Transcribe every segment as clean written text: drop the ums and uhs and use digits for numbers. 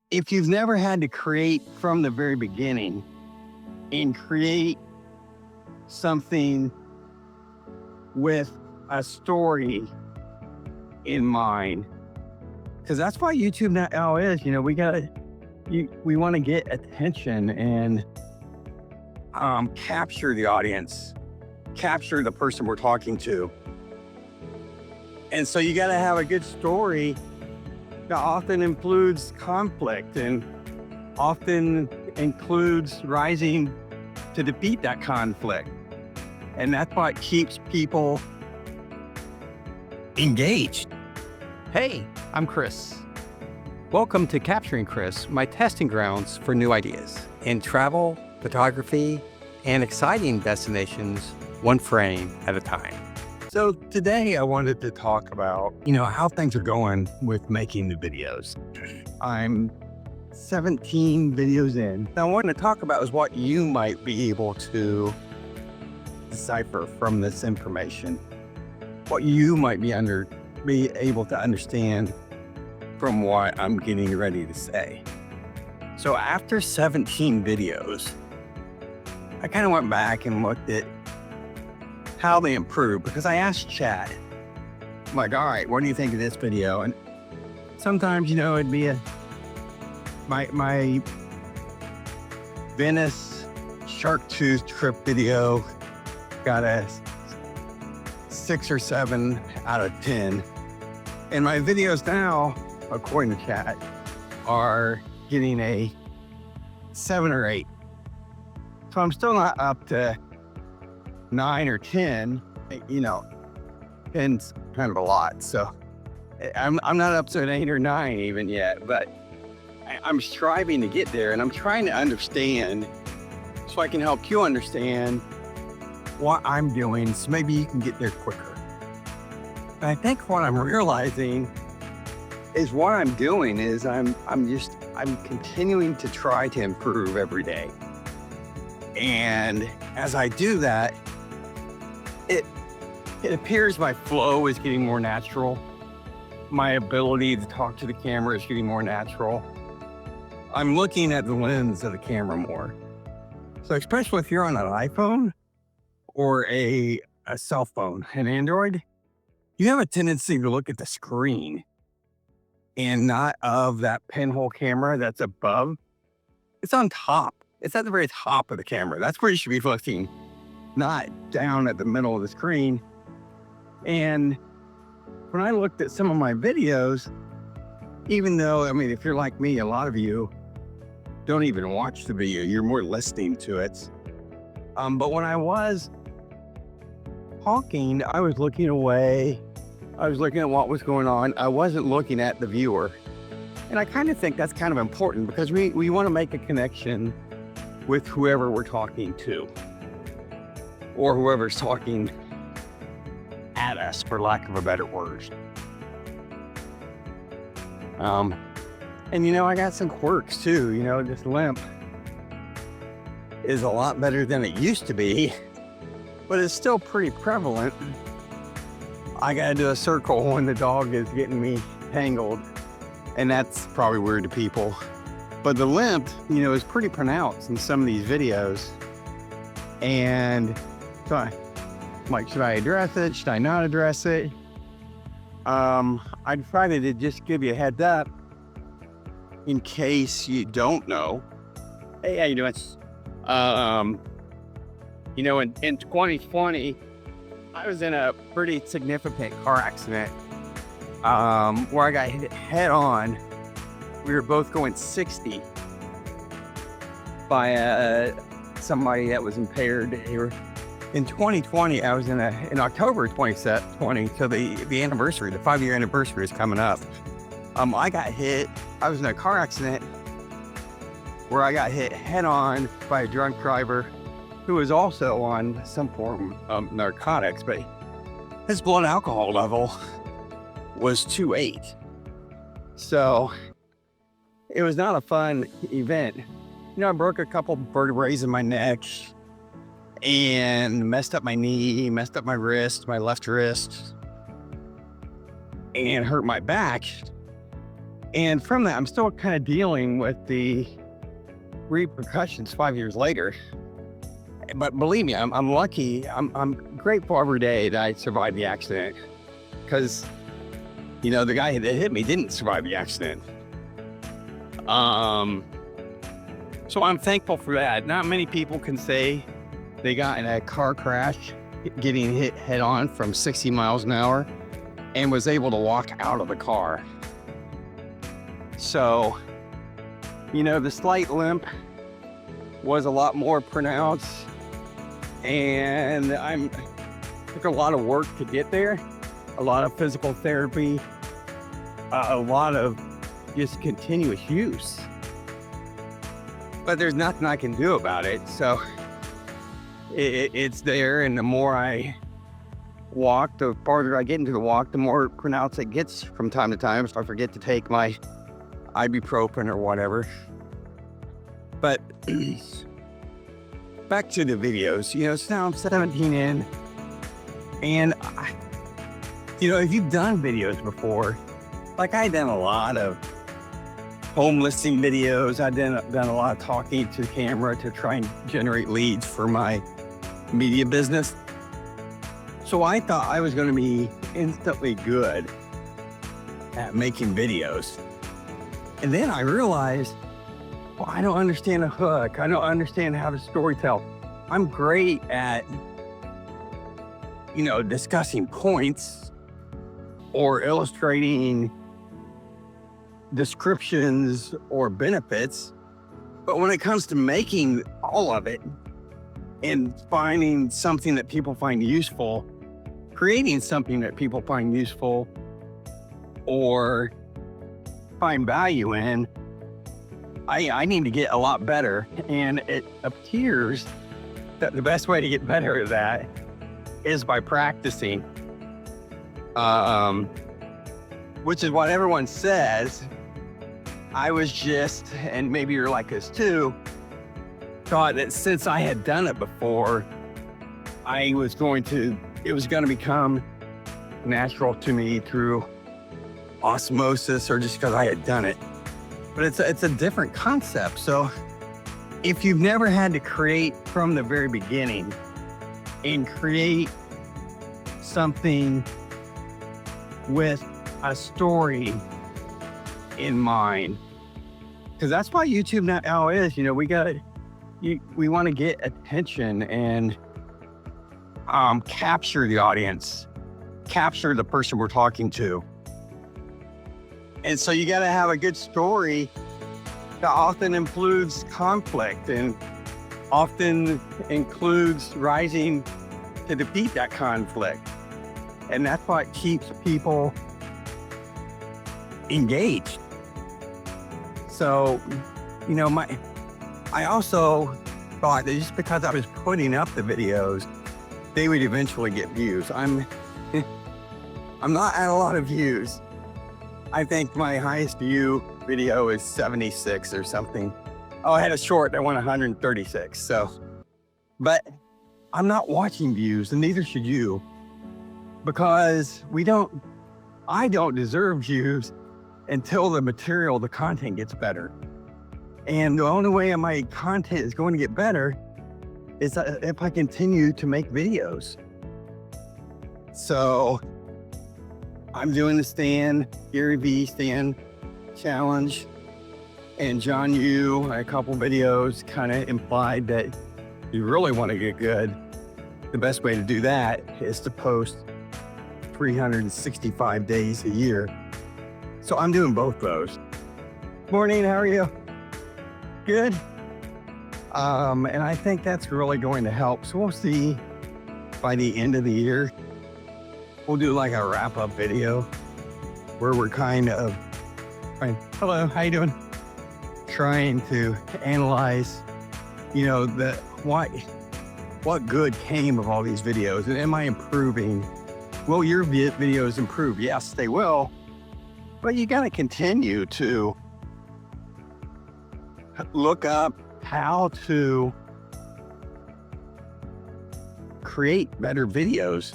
If you've never had to create from the very beginning and create something with a story in mind, because that's why YouTube now is, we want to get attention and capture the audience, capture the person we're talking to. And so you got to have a good story that often includes conflict and often includes rising to defeat that conflict. And that's what keeps people engaged. Hey, I'm Chris. Welcome to Capturing Chris, my testing grounds for new ideas in travel, photography, and exciting destinations, one frame at a time. So today I wanted to talk about, how things are going with making the videos. I'm 17 videos in. Now, what I want to talk about is what you might be able to decipher from this information, what you might be able to understand from what I'm getting ready to say. So after 17 videos, I kind of went back and looked at how they improved, because I asked chat, I'm like, all right, what do you think of this video? And sometimes, it'd be my Venice shark tooth trip video got a 6 or 7 out of 10. And my videos now, according to chat, are getting a 7 or 8. So I'm still not up to 9 or 10, 10's kind of a lot. So I'm not up to an 8 or 9 even yet, but I'm striving to get there, and I'm trying to understand so I can help you understand what I'm doing, so maybe you can get there quicker. And I think what I'm realizing is what I'm doing is I'm continuing to try to improve every day. And as I do that, it appears my flow is getting more natural. My ability to talk to the camera is getting more natural. I'm looking at the lens of the camera more. So especially if you're on an iPhone or a cell phone, an Android, you have a tendency to look at the screen and not of that pinhole camera that's above. It's on top. It's at the very top of the camera. That's where you should be looking, not down at the middle of the screen. And when I looked at some of my videos, even though, if you're like me, a lot of you don't even watch the video, you're more listening to it. But when I was talking, I was looking away. I was looking at what was going on. I wasn't looking at the viewer. And I kind of think that's kind of important, because we want to make a connection with whoever we're talking to, or whoever's talking at us, for lack of a better word. And I got some quirks too. This limp is a lot better than it used to be, but it's still pretty prevalent. I gotta do a circle when the dog is getting me tangled, and that's probably weird to people. But the limp, is pretty pronounced in some of these videos. And so I'm like, should I address it? Should I not address it? I decided to just give you a heads up in case you don't know. Hey, how you doing? In 2020, I was in a pretty significant car accident where I got hit head on. We were both going 60 by somebody that was impaired. In 2020, I was in October 2020, so the anniversary, the 5-year anniversary is coming up. I got hit. I was in a car accident where I got hit head on by a drunk driver who was also on some form of narcotics, but his blood alcohol level was 2.8. So it was not a fun event. I broke a couple vertebrae in my neck and messed up my knee, messed up my wrist, my left wrist, and hurt my back. And from that, I'm still kind of dealing with the repercussions 5 years later. But believe me, I'm lucky. I'm grateful every day that I survived the accident, because, you know, the guy that hit me didn't survive the accident. So I'm thankful for that. Not many people can say they got in a car crash, getting hit head on from 60 miles an hour, and was able to walk out of the car. So, you know, the slight limp was a lot more pronounced, and took a lot of work to get there, a lot of physical therapy, a lot of just continuous use. But there's nothing I can do about it. So it's there, and the more I walk, the farther I get into the walk, the more pronounced it gets from time to time. So I forget to take my ibuprofen or whatever. But back to the videos, you know, so now I'm 17 in, and you know, if you've done videos before, like I've done a lot of home listing videos, I've done a lot of talking to the camera to try and generate leads for my media business. So I thought I was going to be instantly good at making videos. And then I realized, well, I don't understand a hook. I don't understand how to storytell. I'm great at, you know, discussing points or illustrating descriptions or benefits. But when it comes to making all of it and finding something that people find useful, creating something that people find useful or find value in, I need to get a lot better. And it appears that the best way to get better at that is by practicing, which is what everyone says. I was just, and maybe you're like this too, thought that since I had done it before, it was going to become natural to me through osmosis, or just because I had done it. But it's a different concept. So if you've never had to create from the very beginning and create something with a story in mind, because that's why YouTube now is, you know, we want to get attention and capture the audience, capture the person we're talking to. And so you got to have a good story that often includes conflict and often includes rising to defeat that conflict. And that's what keeps people engaged. So, you know, I also thought that just because I was putting up the videos, they would eventually get views. I'm not at a lot of views. I think my highest view video is 76 or something. Oh, I had a short that went 136. So, but I'm not watching views, and neither should you, because I don't deserve views until the content gets better. And the only way my content is going to get better is if I continue to make videos. So I'm doing the Gary V Stan challenge, and John Yu, a couple videos kind of implied that you really want to get good. The best way to do that is to post 365 days a year. So I'm doing both those. Morning, how are you? Good. And I think that's really going to help. So we'll see by the end of the year. We'll do like a wrap-up video where we're kind of, hello, how you doing? Trying to analyze, you know, what good came of all these videos, and am I improving? Will your videos improve? Yes, they will. But you got to continue to look up how to create better videos.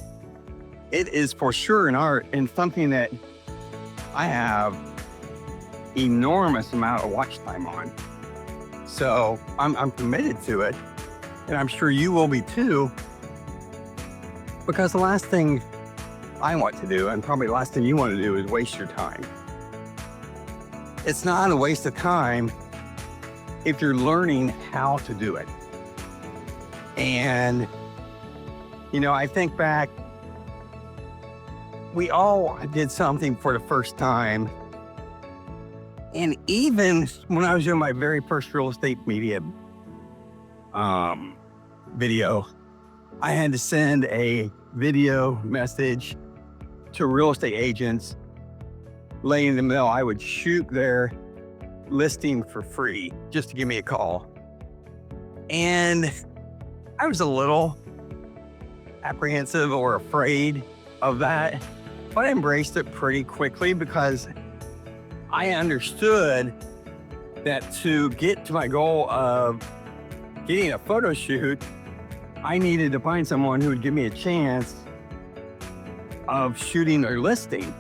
It is for sure an art, and something that I have enormous amount of watch time on. So I'm committed to it, and I'm sure you will be too, because the last thing I want to do, and probably the last thing you want to do, is waste your time. It's not a waste of time if you're learning how to do it. And, I think back, we all did something for the first time. And even when I was doing my very first real estate media video, I had to send a video message to real estate agents, letting them know I would shoot their listing for free just to give me a call. And I was a little apprehensive or afraid of that, but I embraced it pretty quickly because I understood that to get to my goal of getting a photo shoot, I needed to find someone who would give me a chance of shooting their listing.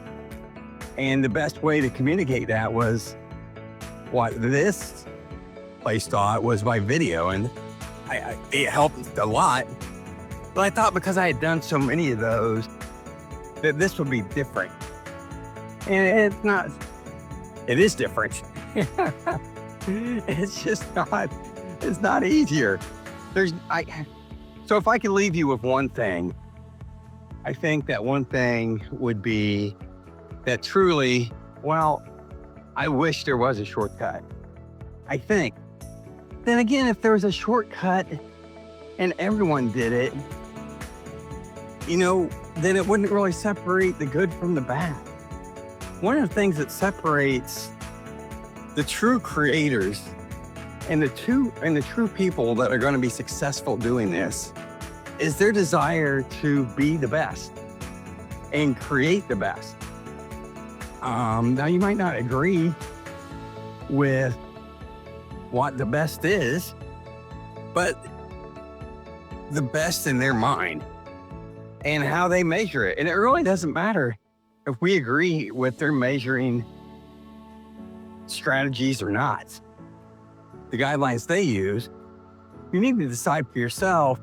And the best way to communicate that was what this place thought was by video. And it helped a lot. But I thought because I had done so many of those, that this would be different. And it's not. It is different. It's just not, it's not easier. So if I could leave you with one thing, I think that one thing would be that truly, I wish there was a shortcut. I think. Then again, if there was a shortcut and everyone did it, then it wouldn't really separate the good from the bad. One of the things that separates the true creators and the true people that are going to be successful doing this is their desire to be the best and create the best. Now you might not agree with what the best is, but the best in their mind and how they measure it. And it really doesn't matter if we agree with their measuring strategies or not. The guidelines they use, you need to decide for yourself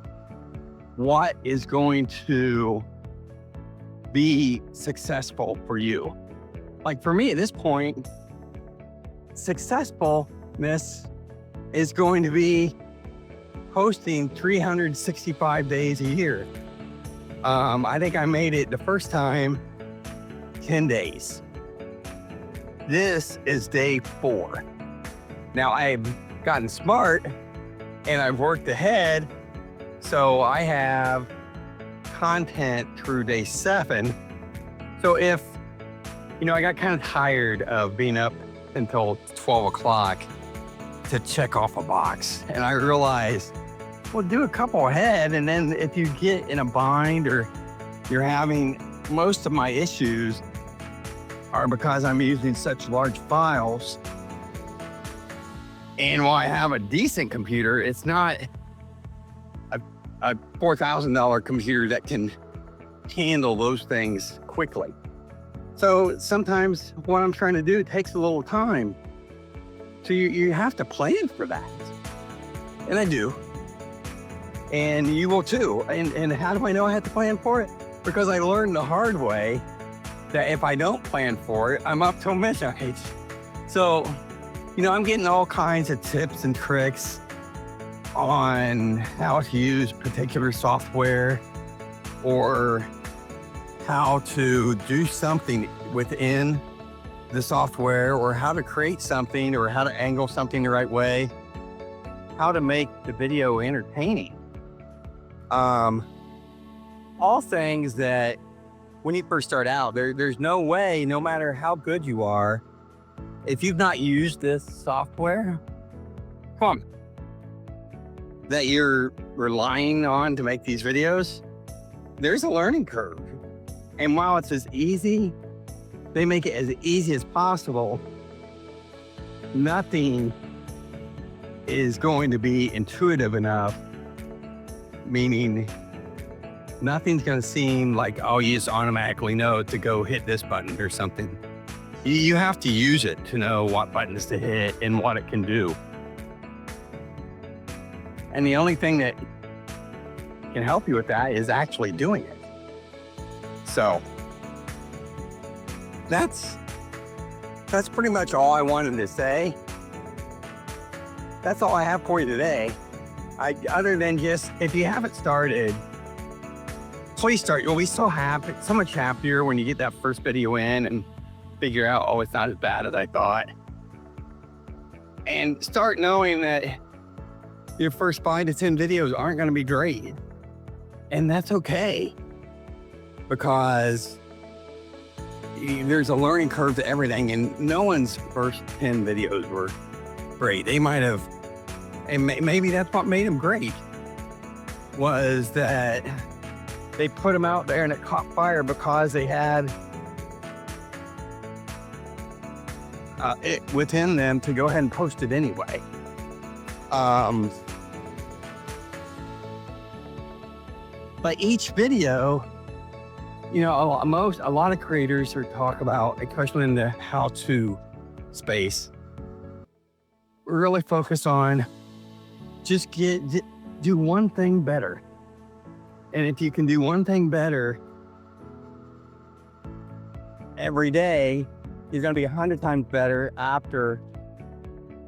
what is going to be successful for you. Like for me at this point, successfulness is going to be posting 365 days a year. I think I made it the first time 10 days. This is day 4. Now I've gotten smart and I've worked ahead. So I have content through day 7. So if, I got kind of tired of being up until 12 o'clock to check off a box. And I realized, do a couple ahead. And then if you get in a bind or you're having, most of my issues are because I'm using such large files. And while I have a decent computer, it's not a $4,000 computer that can handle those things quickly. So sometimes what I'm trying to do takes a little time. So you have to plan for that. And I do. And you will too. And how do I know I have to plan for it? Because I learned the hard way that if I don't plan for it, I'm up till midnight. So, I'm getting all kinds of tips and tricks on how to use particular software or how to do something within the software or how to create something or how to angle something the right way, how to make the video entertaining. All things that when you first start out, there's no way, no matter how good you are, if you've not used this software, that you're relying on to make these videos, there's a learning curve. And while it's as easy, they make it as easy as possible. Nothing is going to be intuitive enough, meaning nothing's going to seem like, you just automatically know to go hit this button or something. You have to use it to know what buttons to hit and what it can do. And the only thing that can help you with that is actually doing it. So that's pretty much all I wanted to say. That's all I have for you today. Other than just, if you haven't started, please start. You'll be so much happier when you get that first video in and figure out, oh, it's not as bad as I thought. And start knowing that your first 5 to 10 videos aren't going to be great. And that's okay. Because there's a learning curve to everything, and no one's first 10 videos were great. They might have, and maybe that's what made them great, was that they put them out there and it caught fire because they had it within them to go ahead and post it anyway. But each video, you know, a lot of creators are talk about, especially in the how-to space, really focus on just do one thing better. And if you can do one thing better every day, you're going to be 100 times better after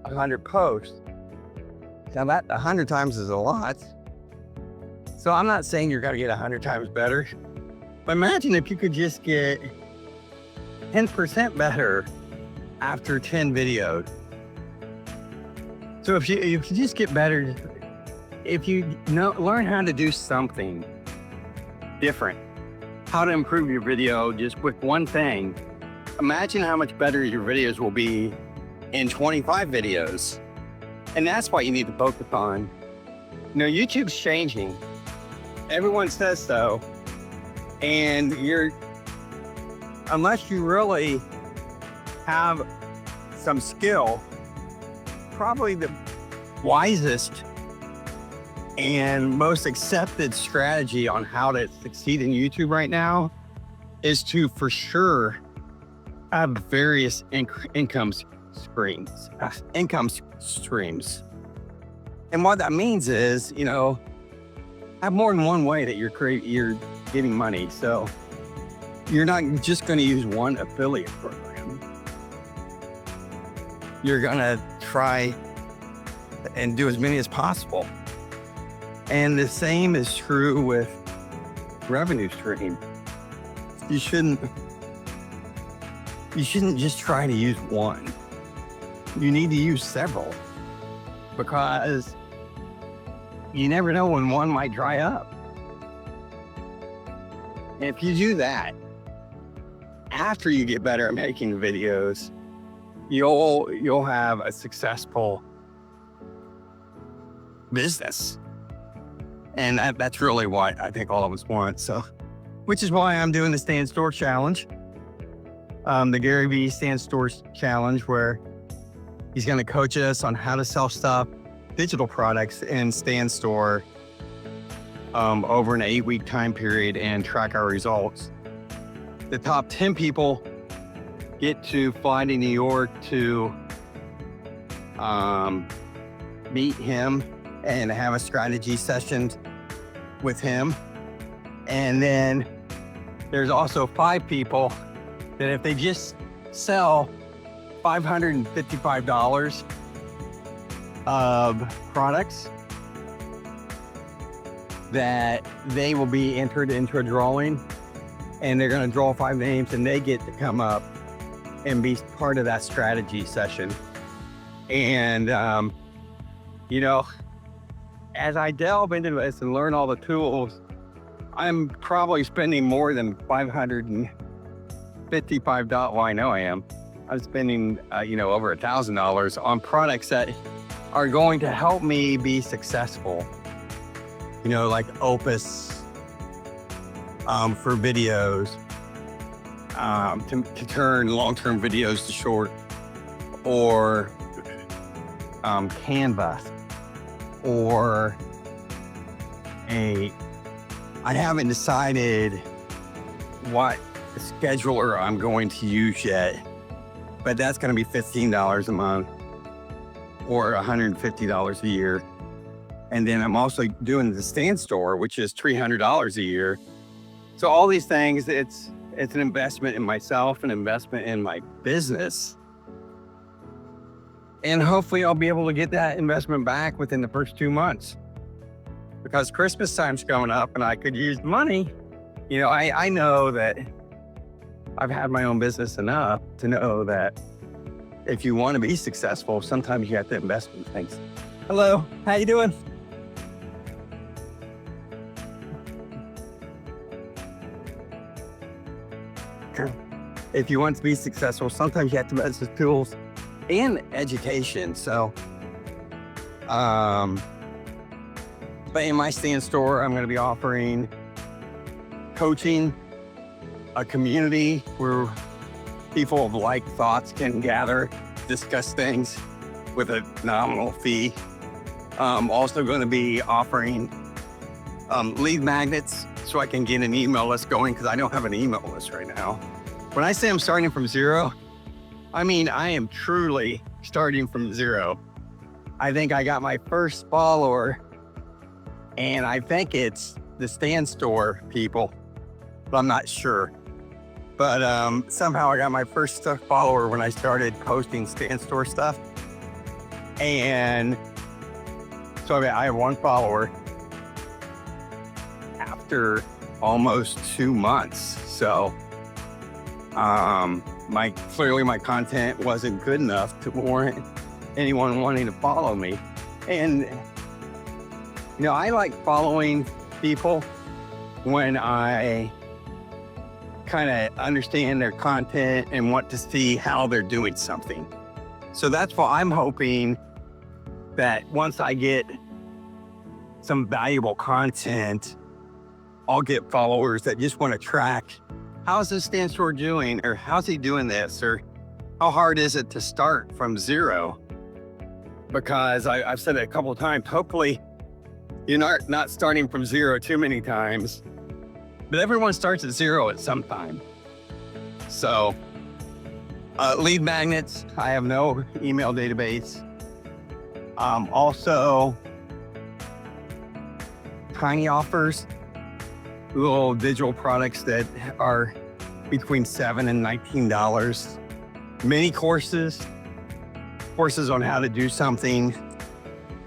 100 posts. Now that 100 times is a lot. So I'm not saying you're going to get 100 times better, but imagine if you could just get 10% better after 10 videos. So if you just get better, if you learn how to do something different, how to improve your video just with one thing, imagine how much better your videos will be in 25 videos. And that's what you need to focus on. You know, YouTube's changing. Everyone says so. And unless you really have some skill, probably the wisest and most accepted strategy on how to succeed in YouTube right now is to, for sure, have various income streams. And what that means is, you know, have more than one way that you're getting money. So you're not just going to use one affiliate program. You're going to try and do as many as possible. And the same is true with revenue stream. You shouldn't just try to use one. You need to use several, because you never know when one might dry up. And if you do that, after you get better at making videos, you'll have a successful business. And that's really what I think all of us want. So, which is why I'm doing the Stay in Store Challenge. The Gary Vee Stay in Store Challenge, where he's going to coach us on how to sell stuff, digital products, and stay in store over an 8-week time period and track our results. The top 10 people get to fly to New York to meet him and have a strategy session with him. And then there's also 5 people that if they just sell $555 of products, that they will be entered into a drawing, and they're going to draw 5 names, and they get to come up and be part of that strategy session. And, you know, as I delve into this and learn all the tools, I'm probably spending more than $555. Well, I know I am. I'm spending, you know, over $1,000 on products that are going to help me be successful. You know, like Opus for videos, to turn long-term videos to short, or Canva, or I haven't decided what scheduler I'm going to use yet, but that's going to be $15 a month or $150 a year. And then I'm also doing the stand store, which is $300 a year. So all these things, it's an investment in myself, an investment in my business. And hopefully I'll be able to get that investment back within the first 2 months, because Christmas time's coming up and I could use money. You know, I know that I've had my own business enough to know that if you want to be successful, sometimes you have to invest in things. Hello, how you doing? If you want to be successful, sometimes you have to invest in tools and education. So, but in my stand store, I'm going to be offering coaching, a community where people of like thoughts can gather, discuss things with a nominal fee. Also going to be offering lead magnets so I can get an email list going, because I don't have an email list right now. When I say I'm starting from zero, I mean, I am truly starting from zero. I think I got my first follower, and I think it's the stand store people, but I'm not sure. But somehow I got my first follower when I started posting stand store stuff. And so I have one follower after almost 2 months. So clearly my content wasn't good enough to warrant anyone wanting to follow me. And you know, I like following people when I kind of understand their content and want to see how they're doing something. So that's why I'm hoping that once I get some valuable content, I'll get followers that just want to track, how's this stand store doing? Or how's he doing this? Or how hard is it to start from zero? Because I've said it a couple of times, hopefully you're not starting from zero too many times, but everyone starts at zero at some time. So lead magnets, I have no email database. Also tiny offers, little digital products that are between $7 and $19. Mini courses on how to do something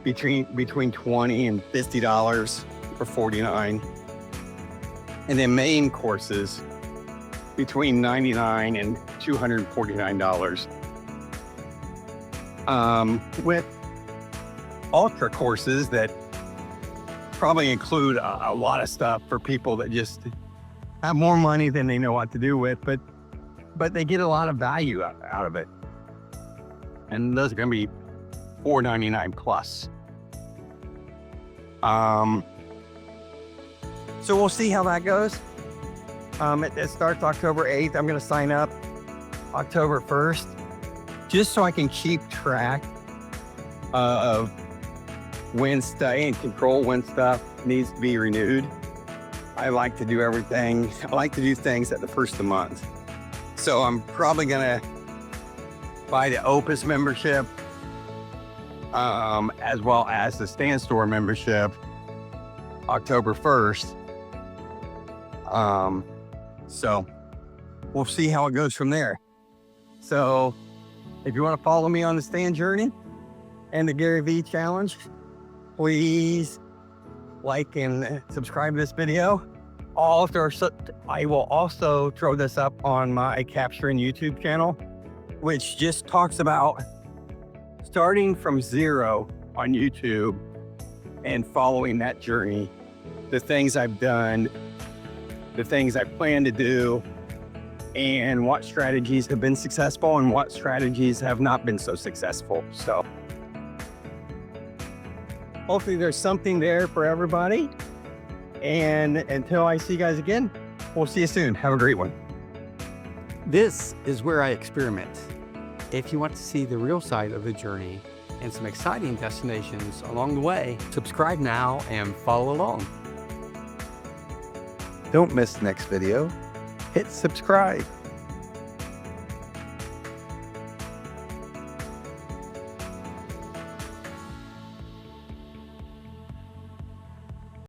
between $20 and $50 for $49. And then main courses between $99 and $249. With ultra courses that probably include a lot of stuff for people that just have more money than they know what to do with, but they get a lot of value out of it. And those are going to be $4.99 plus. So we'll see how that goes. It starts October 8th. I'm going to sign up October 1st, just so I can keep track of when and control when stuff needs to be renewed. I like to do everything. I like to do things at the first of the month. So I'm probably going to buy the Opus membership, as well as the Stand Store membership, October 1st. So we'll see how it goes from there. So if you want to follow me on the stand journey and the Gary Vee challenge, please like and subscribe to this video. I will also throw this up on my Capturing YouTube channel, which just talks about starting from zero on YouTube and following that journey, the things I've done, the things I plan to do, and what strategies have been successful and what strategies have not been so successful. So hopefully there's something there for everybody. And until I see you guys again, we'll see you soon. Have a great one. This is where I experiment. If you want to see the real side of the journey and some exciting destinations along the way, subscribe now and follow along. Don't miss the next video. Hit subscribe.